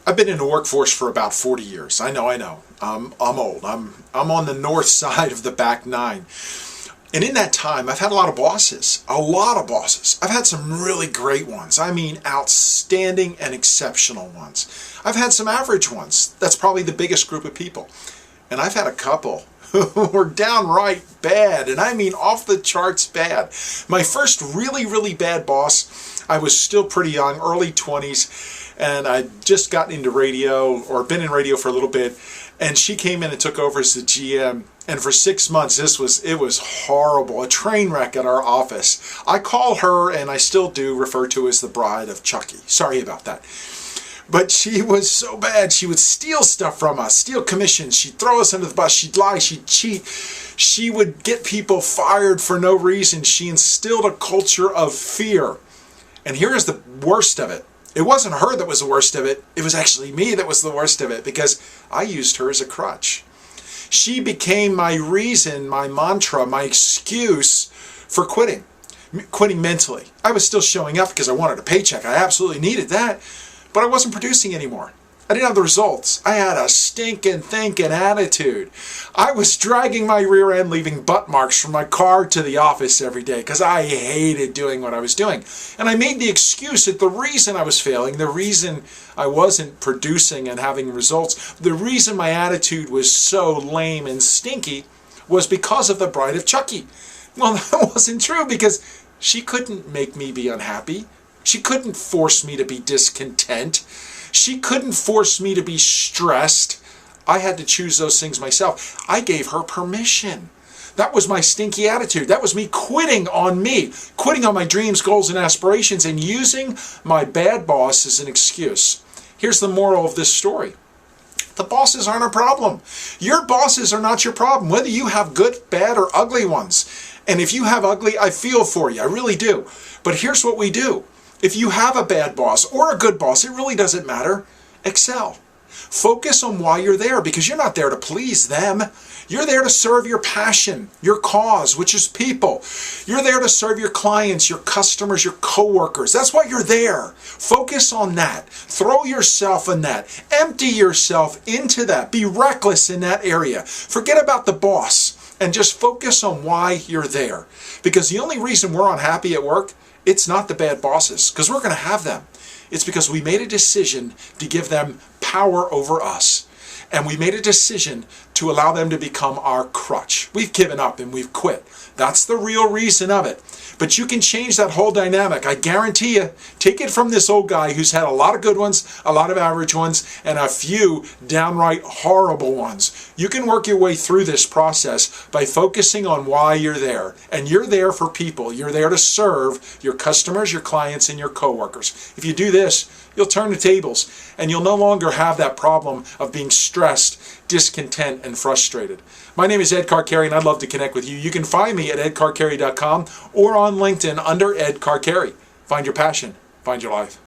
I've been in the workforce for about 40 years. I know. I'm old. I'm on the north side of the back nine. And in that time, I've had a lot of bosses. I've had some really great ones. I mean, outstanding and exceptional ones. I've had some average ones. That's probably the biggest group of people. And I've had a couple who were downright bad, and I mean off the charts bad. My first really bad boss, I was still pretty young, early 20s, and I'd just gotten into radio, or been in radio for a little bit, and she came in and took over as the GM. And for 6 months, it was horrible, a train wreck at our office. I call her, and I still do, refer to as the bride of Chucky. Sorry about that. But she was so bad. She would steal stuff from us, steal commissions. She'd throw us under the bus. She'd lie. She'd cheat. She would get people fired for no reason. She instilled a culture of fear. And here's the worst of it. It wasn't her that was the worst of it. It was actually me that was the worst of it, because I used her as a crutch. She became my reason, my mantra, my excuse for quitting mentally. I was still showing up because I wanted a paycheck. I absolutely needed that, but I wasn't producing anymore. I didn't have the results. I had a stinking thinking attitude. I was dragging my rear end, leaving butt marks from my car to the office every day because I hated doing what I was doing. And I made the excuse that the reason I was failing, the reason I wasn't producing and having results, the reason my attitude was so lame and stinky was because of the bride of Chucky. Well, that wasn't true, because she couldn't make me be unhappy. She couldn't force me to be discontent. She couldn't force me to be stressed. I had to choose those things myself. I gave her permission. That was my stinky attitude. That was me, quitting on my dreams, goals, and aspirations, and using my bad boss as an excuse. Here's the moral of this story. The bosses aren't a problem. Your bosses are not your problem, whether you have good, bad, or ugly ones. And if you have ugly, I feel for you. I really do. But here's what we do. If you have a bad boss or a good boss, it really doesn't matter. Excel. Focus on why you're there, because you're not there to please them. You're there to serve your passion, your cause, which is people. You're there to serve your clients, your customers, your coworkers. That's why you're there. Focus on that. Throw yourself in that. Empty yourself into that. Be reckless in that area. Forget about the boss and just focus on why you're there. Because the only reason we're unhappy at work, it's not the bad bosses, because we're going to have them. It's because we made a decision to give them power over us. And we made a decision to allow them to become our crutch. We've given up and we've quit. That's the real reason of it. But you can change that whole dynamic. I guarantee you. Take it from this old guy who's had a lot of good ones, a lot of average ones, and a few downright horrible ones. You can work your way through this process by focusing on why you're there. And you're there for people. You're there to serve your customers, your clients, and your coworkers. If you do this, you'll turn the tables, and you'll no longer have that problem of being stressed, discontent, and frustrated. My name is Ed Carcarey, and I'd love to connect with you. You can find me at edcarcarey.com or on LinkedIn under Ed Carcarey. Find your passion. Find your life.